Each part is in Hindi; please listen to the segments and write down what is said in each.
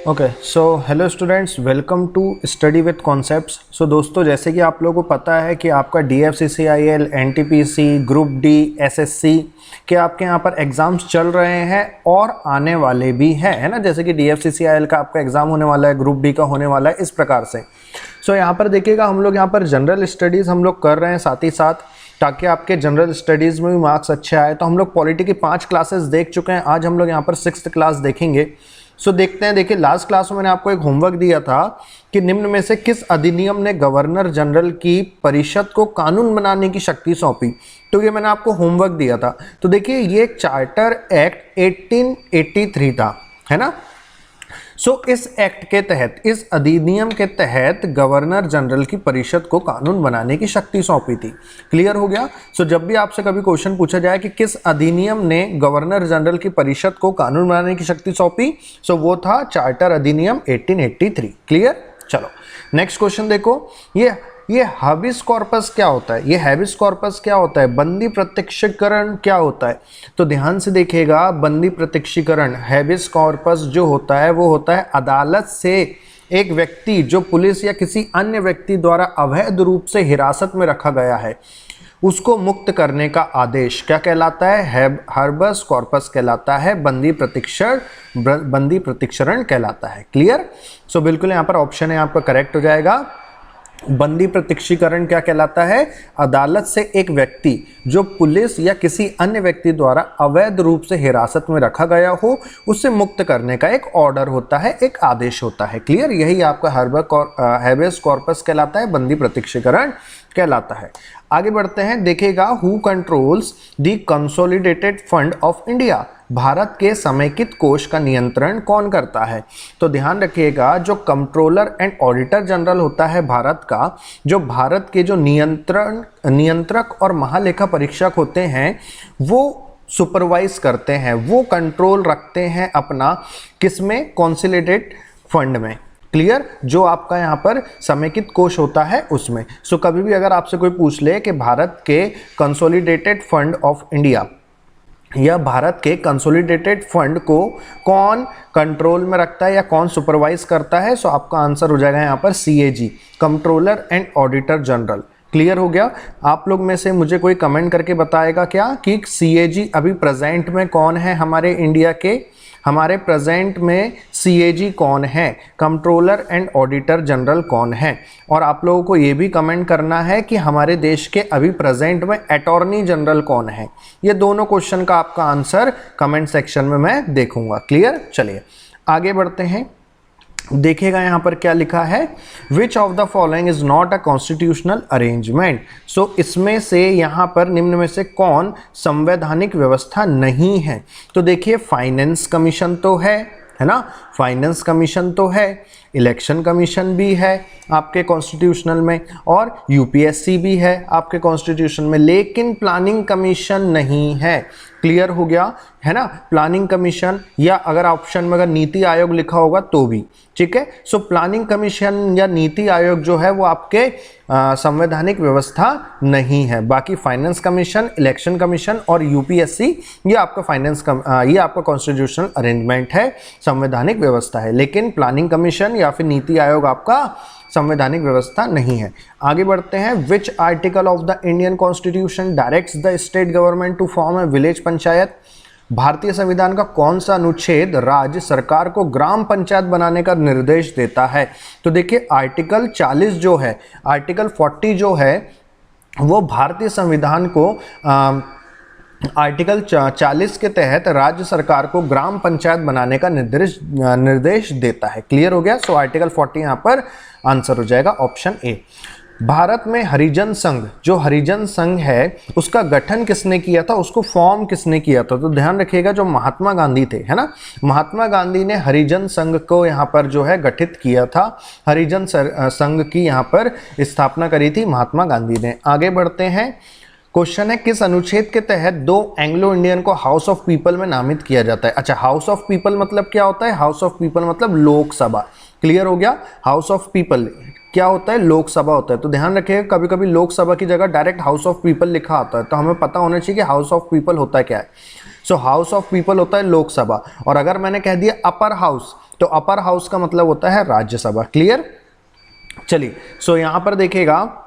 Okay so hello students, welcome to study with concepts. So दोस्तों, जैसे कि आप लोगों को पता है कि आपका DFCCIL, NTPC, group D, SSC के आपके यहाँ पर एग्ज़ाम्स चल रहे हैं और आने वाले भी हैं, है ना। जैसे कि DFCCIL का आपका एग्ज़ाम होने वाला है, ग्रुप डी का होने वाला है, इस प्रकार से। सो यहाँ पर देखिएगा, हम लोग यहाँ पर जनरल स्टडीज़ हम लोग कर रहे हैं साथ ही साथ, ताकि आपके जनरल स्टडीज़ में भी मार्क्स अच्छे आए। तो हम लोग पॉलिटी की 5 क्लासेस देख चुके हैं, आज हम लोग यहाँ पर 6th क्लास देखेंगे। सो देखते हैं। देखिए, लास्ट क्लास में मैंने आपको एक होमवर्क दिया था कि निम्न में से किस अधिनियम ने गवर्नर जनरल की परिषद को कानून बनाने की शक्ति सौंपी। तो ये मैंने आपको होमवर्क दिया था। तो देखिए, ये एक चार्टर एक्ट 1883 था, है ना। सो इस एक्ट के तहत, इस अधिनियम के तहत गवर्नर जनरल की परिषद को कानून बनाने की शक्ति सौंपी थी। क्लियर हो गया। सो जब भी आपसे कभी क्वेश्चन पूछा जाए कि किस अधिनियम ने गवर्नर जनरल की परिषद को कानून बनाने की शक्ति सौंपी, सो वो था चार्टर अधिनियम 1883। क्लियर। चलो नेक्स्ट क्वेश्चन देखो। ये हाबिस कॉर्पस क्या होता है? ये हैबिस कॉर्पस क्या होता है? बंदी प्रत्यक्षीकरण क्या होता है? तो ध्यान से देखिएगा, बंदी प्रत्यक्षीकरण, हैबिस कॉर्पस जो होता है वो होता है अदालत से एक व्यक्ति जो पुलिस या किसी अन्य व्यक्ति द्वारा अवैध रूप से हिरासत में रखा गया है, उसको मुक्त करने का आदेश क्या कहलाता है? हार्बस कॉर्पस कहलाता है, बंदी प्रत्यक्षीकरण कहलाता है। क्लियर। सो बिल्कुल यहाँ पर ऑप्शन है आपका करेक्ट हो जाएगा। बंदी प्रत्यक्षीकरण क्या कहलाता है? अदालत से एक व्यक्ति जो पुलिस या किसी अन्य व्यक्ति द्वारा अवैध रूप से हिरासत में रखा गया हो, उससे मुक्त करने का एक ऑर्डर होता है, एक आदेश होता है। क्लियर। यही आपका हैबियस कॉर्पस कहलाता है, बंदी प्रत्यक्षीकरण कहलाता है। आगे बढ़ते हैं। देखिएगा, who controls the consolidated fund of India? Bharat के समेकित कोष का नियंत्रण कौन करता है? तो ध्यान रखिएगा, जो कंट्रोलर एंड ऑडिटर जनरल होता है भारत का, जो भारत के जो नियंत्रक और महालेखा परीक्षक होते हैं, वो सुपरवाइज करते हैं, वो कंट्रोल रखते हैं अपना किसमें? कंसोलिडेटेड फंड में। क्लियर। जो आपका यहाँ पर समेकित कोष होता है उसमें। सो कभी भी अगर आपसे कोई पूछ ले कि भारत के कंसोलिडेटेड फंड ऑफ इंडिया या भारत के कंसोलिडेटेड फंड को कौन कंट्रोल में रखता है या कौन सुपरवाइज करता है, सो आपका आंसर हो जाएगा यहाँ पर CAG, controller and auditor general. Clear हो गया। आप लोग में से मुझे कोई कमेंट करके बताएगा क्या कि CAG अभी प्रेजेंट में कौन है हमारे इंडिया के? हमारे प्रेजेंट में CAG कौन है? कंट्रोलर एंड ऑडिटर जनरल कौन है? और आप लोगों को ये भी कमेंट करना है कि हमारे देश के अभी प्रेजेंट में अटॉर्नी जनरल कौन है। ये दोनों क्वेश्चन का आपका आंसर कमेंट सेक्शन में मैं देखूंगा। क्लियर। चलिए आगे बढ़ते हैं। देखिएगा यहाँ पर क्या लिखा है, which of the following is not a constitutional arrangement? So इसमें से यहाँ पर निम्न में से कौन संवैधानिक व्यवस्था नहीं है? तो देखिए, फाइनेंस कमीशन तो है ना, फाइनेंस कमीशन तो है, इलेक्शन कमीशन भी है आपके कॉन्स्टिट्यूशनल में, और UPSC भी है आपके कॉन्स्टिट्यूशन में, लेकिन प्लानिंग कमीशन नहीं है। क्लियर हो गया, है ना। प्लानिंग कमीशन, या अगर ऑप्शन में अगर नीति आयोग लिखा होगा तो भी ठीक है। सो प्लानिंग कमीशन या नीति आयोग जो है वो आपके संवैधानिक व्यवस्था नहीं है। बाकी फाइनेंस कमीशन, इलेक्शन कमीशन और UPSC ये आपका ये आपका कॉन्स्टिट्यूशनल अरेंजमेंट है, संवैधानिक व्यवस्था है, लेकिन प्लानिंग कमीशन या फिर नीति आयोग आपका संवैधानिक व्यवस्था नहीं है। आगे बढ़ते हैं। Which article of the Indian constitution directs the state government to form a village panchayat? भारतीय संविधान का कौन सा अनुच्छेद राज्य सरकार को ग्राम पंचायत बनाने का निर्देश देता है? तो देखिए, आर्टिकल 40 जो है, आर्टिकल 40 जो है वो भारतीय संविधान को आर्टिकल 40 के तहत राज्य सरकार को ग्राम पंचायत बनाने का निर्देश देता है। क्लियर हो गया। सो आर्टिकल 40 यहाँ पर आंसर हो जाएगा ऑप्शन ए। भारत में हरिजन संघ, जो हरिजन संघ है उसका गठन किसने किया था, उसको फॉर्म किसने किया था? तो ध्यान रखिएगा, जो महात्मा गांधी थे, है ना, महात्मा गांधी ने हरिजन संघ को यहाँ पर जो है गठित किया था। हरिजन संघ की यहाँ पर स्थापना करी थी महात्मा गांधी ने। आगे बढ़ते हैं। क्वेश्चन है, किस अनुच्छेद के तहत 2 एंग्लो इंडियन को हाउस ऑफ पीपल में नामित किया जाता है? अच्छा, हाउस ऑफ पीपल मतलब क्या होता है? हाउस ऑफ पीपल मतलब लोकसभा। क्लियर हो गया। हाउस ऑफ पीपल क्या होता है? लोकसभा होता है। तो ध्यान रखिएगा, कभी कभी लोकसभा की जगह डायरेक्ट हाउस ऑफ पीपल लिखा आता है, तो हमें पता होना चाहिए कि हाउस ऑफ पीपल होता है क्या है। सो हाउस ऑफ पीपल होता है लोकसभा, और अगर मैंने कह दिया अपर हाउस तो अपर हाउस का मतलब होता है राज्यसभा। क्लियर? चलिए, सो यहां पर देखिएगा,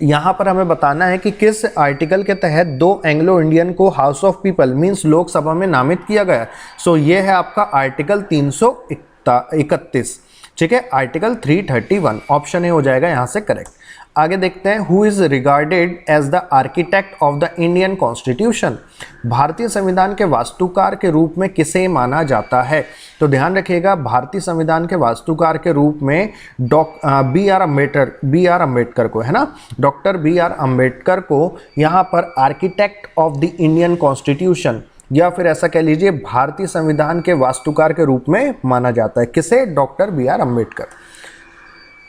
यहां पर हमें बताना है कि किस आर्टिकल के तहत दो एंग्लो इंडियन को house of people means Lok Sabha में नामित किया गया। सो ये है आपका आर्टिकल 331, ठीक है, आर्टिकल 331, ऑप्शन ए हो जाएगा यहां से करेक्ट। आगे देखते हैं, who is regarded as the architect of the Indian constitution. भारतीय संविधान के वास्तुकार के रूप में किसे माना जाता है? तो ध्यान रखिएगा, भारतीय संविधान के वास्तुकार के रूप में बी आर अम्बेडकर को, है ना, डॉक्टर बी आर अम्बेडकर को यहाँ पर architect of the Indian constitution, या फिर ऐसा कह लीजिए भारतीय संविधान के वास्तुकार के रूप में माना जाता है। किसे? Doctor B R Ambedkar.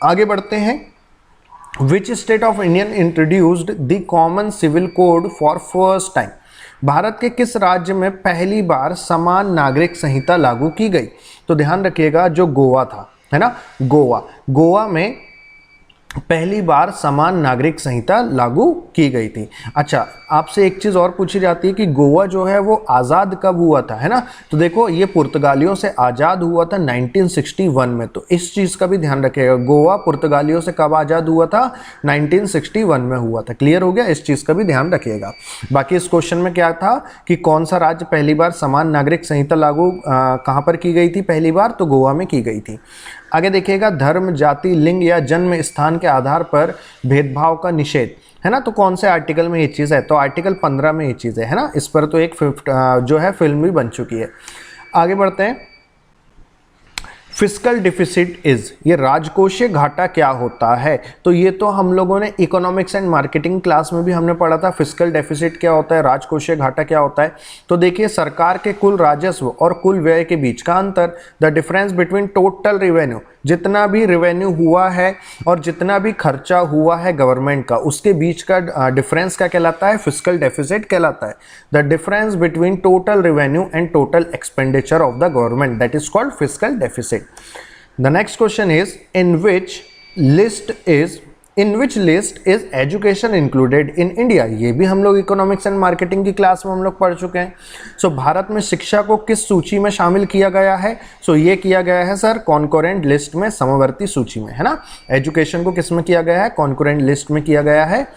आगे बढ़ते हैं, which state of Indian introduced the common civil code for first time. भारत के किस राज्य में पहली बार समान नागरिक संहिता लागू की गई? तो ध्यान रखिएगा, जो गोवा था, है ना, गोवा में पहली बार समान नागरिक संहिता लागू की गई थी। अच्छा, आपसे एक चीज़ और पूछी जाती है कि गोवा जो है वो आज़ाद कब हुआ था, है ना, तो देखो ये पुर्तगालियों से आज़ाद हुआ था 1961 में, तो इस चीज़ का भी ध्यान रखिएगा, गोवा पुर्तगालियों से कब आज़ाद हुआ था? 1961 में हुआ था। क्लियर हो गया? इस चीज़ का भी ध्यान रखिएगा। बाकी इस क्वेश्चन में क्या था कि कौन सा राज्य पहली बार समान नागरिक संहिता लागू कहाँ पर की गई थी पहली बार? तो गोवा में की गई थी। आगे देखिएगा, धर्म, जाति, लिंग या जन्म स्थान के आधार पर भेदभाव का निषेध, है ना, तो कौन से आर्टिकल में ये चीज़ है? तो आर्टिकल 15 में ये चीज़ है ना, इस पर तो एक जो है फिल्म भी बन चुकी है। आगे बढ़ते हैं, फिस्कल डिफिसिट इज, ये राजकोषीय घाटा क्या होता है? तो ये तो हम लोगों ने इकोनॉमिक्स एंड मार्केटिंग क्लास में भी हमने पढ़ा था, फिस्कल डेफिसिट क्या होता है, राजकोषीय घाटा क्या होता है। तो देखिए, सरकार के कुल राजस्व और कुल व्यय के बीच का अंतर, the difference between total revenue, जितना भी रेवेन्यू हुआ है और जितना भी खर्चा हुआ है गवर्नमेंट का, उसके बीच का डिफरेंस क्या कहलाता है? फिस्कल डेफिसिट कहलाता है। The difference between total revenue and total expenditure of the government, that is called fiscal deficit. The next question is, in which list is education included in India? ये भी हम लोग इकोनॉमिक्स एंड मार्केटिंग की क्लास में हम लोग पढ़ चुके हैं। सो भारत में शिक्षा को किस सूची में शामिल किया गया है? सो ये किया गया है सर कॉन्करेंट लिस्ट में, समवर्ती सूची में, है ना। एजुकेशन को किस में किया गया है? कॉन्करेंट लिस्ट में किया गया है,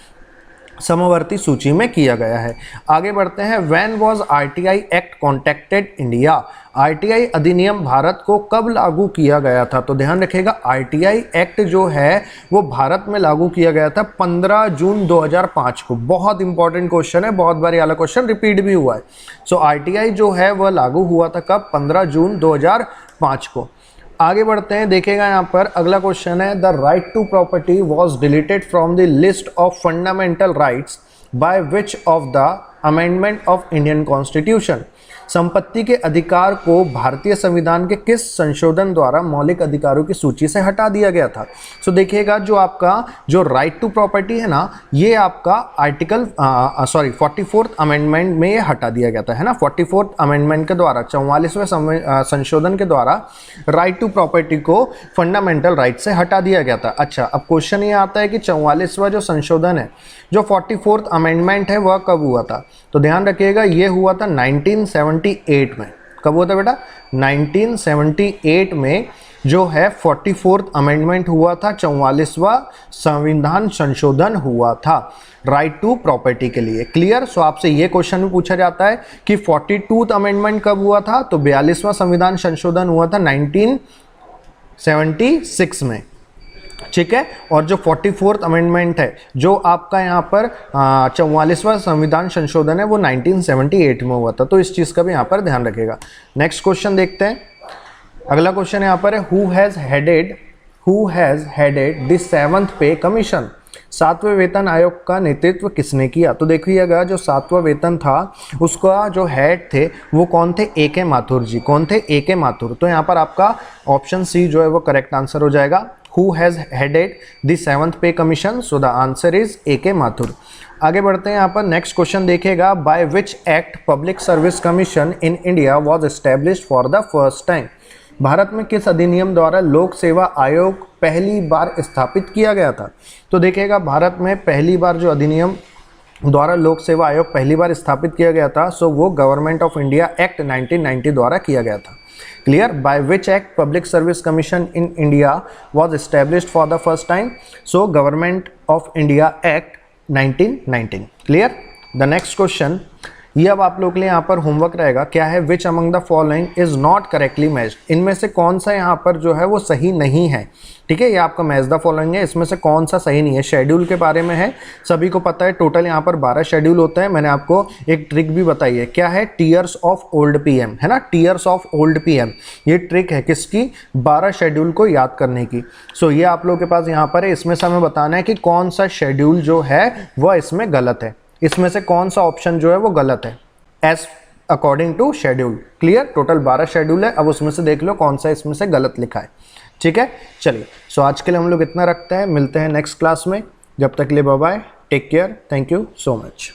समवर्ती सूची में किया गया है। आगे बढ़ते हैं, when was RTI act contacted India? RTI अधिनियम भारत को कब लागू किया गया था? तो ध्यान रखिएगा, आरटीआई एक्ट जो है वो भारत में लागू किया गया था 15 जून 2005 को। बहुत इंपॉर्टेंट क्वेश्चन है, बहुत बार वाला क्वेश्चन रिपीट भी हुआ है। सो आरटीआई जो है वह लागू हुआ था कब? 15 जून 2005 को। आगे बढ़ते हैं, देखिएगा यहाँ पर अगला क्वेश्चन है, the right to property was deleted from the list of fundamental rights by which of the amendment of Indian constitution. संपत्ति के अधिकार को भारतीय संविधान के किस संशोधन द्वारा मौलिक अधिकारों की सूची से हटा दिया गया था? सो देखिएगा, जो आपका जो राइट टू प्रॉपर्टी है ना, ये आपका आर्टिकल 44th अमेंडमेंट में ये हटा दिया गया था, है ना। 44th अमेंडमेंट के द्वारा, 44वें संशोधन के द्वारा राइट टू प्रॉपर्टी को फंडामेंटल राइट से हटा दिया गया था। अच्छा, अब क्वेश्चन ये आता है कि 44वां जो संशोधन है, जो 44th अमेंडमेंट है, वह कब हुआ था? तो ध्यान रखिएगा, ये हुआ था 1978 में। कब हुआ था बेटा? 1978 में जो है 44th अमेंडमेंट हुआ था, 44वां संविधान संशोधन हुआ था राइट टू प्रॉपर्टी के लिए। क्लियर? सो आपसे ये क्वेश्चन भी पूछा जाता है कि 42th अमेंडमेंट कब हुआ था? तो 42वां संविधान संशोधन हुआ था 1976 में, ठीक है। और जो 44th अमेंडमेंट है, जो आपका यहाँ पर 44वां संविधान संशोधन है, वो 1978 में हुआ था। तो इस चीज़ का भी यहाँ पर ध्यान रखिएगा। नेक्स्ट क्वेश्चन देखते हैं। अगला क्वेश्चन यहाँ पर है, who has headed the 7th पे कमीशन? 7वें वेतन आयोग का नेतृत्व किसने किया? तो देखिएगा, जो 7वां वेतन था उसका जो हेड थे वो कौन थे? ए.के. माथुर जी। कौन थे? ए.के. माथुर। तो यहाँ पर आपका ऑप्शन सी जो है वो करेक्ट आंसर हो जाएगा। Who has headed the 7th पे commission? So the answer is A.K. Mathur. आगे बढ़ते हैं, यहाँ पर नेक्स्ट क्वेश्चन देखिएगा, by which act public service commission in India was established for the first time? Bharat में किस अधिनियम द्वारा लोक सेवा आयोग पहली बार स्थापित किया गया था? तो देखिएगा, भारत में पहली बार जो अधिनियम द्वारा लोक सेवा आयोग पहली बार स्थापित किया गया था, सो वो गवर्नमेंट ऑफ इंडिया एक्ट 1990 द्वारा किया गया था। Clear? By which act public service commission in India was established for the first time? So government of India act 1990। Clear? The next question, ये अब आप लोग के लिए यहाँ पर होमवर्क रहेगा, क्या है? Which among the following is not correctly matched? इनमें से कौन सा यहाँ पर जो है वो सही नहीं है? ठीक है, ये आपका मैच द फॉलोइंग है, इसमें से कौन सा सही नहीं है? शेड्यूल के बारे में है, सभी को पता है टोटल यहाँ पर 12 शेड्यूल होते हैं। मैंने आपको एक ट्रिक भी बताई है, क्या है? टीयर्स ऑफ ओल्ड पीएम, है ना, टीयर्स ऑफ ओल्ड पीएम। ये ट्रिक है किसकी? 12 शेड्यूल को याद करने की। सो ये आप लोगों के पास यहाँ पर है, इसमें से हमें बताना है कि कौन सा शेड्यूल जो है वह इसमें गलत है, इसमें से कौन सा ऑप्शन जो है वो गलत है as according to schedule. Clear? Total 12 schedule है, अब उसमें से देख लो कौन सा इसमें से गलत लिखा है। ठीक है, चलिए, सो आज के लिए हम लोग इतना रखते हैं, मिलते हैं नेक्स्ट क्लास में। जब तक के लिए bye bye, take care, thank you so much.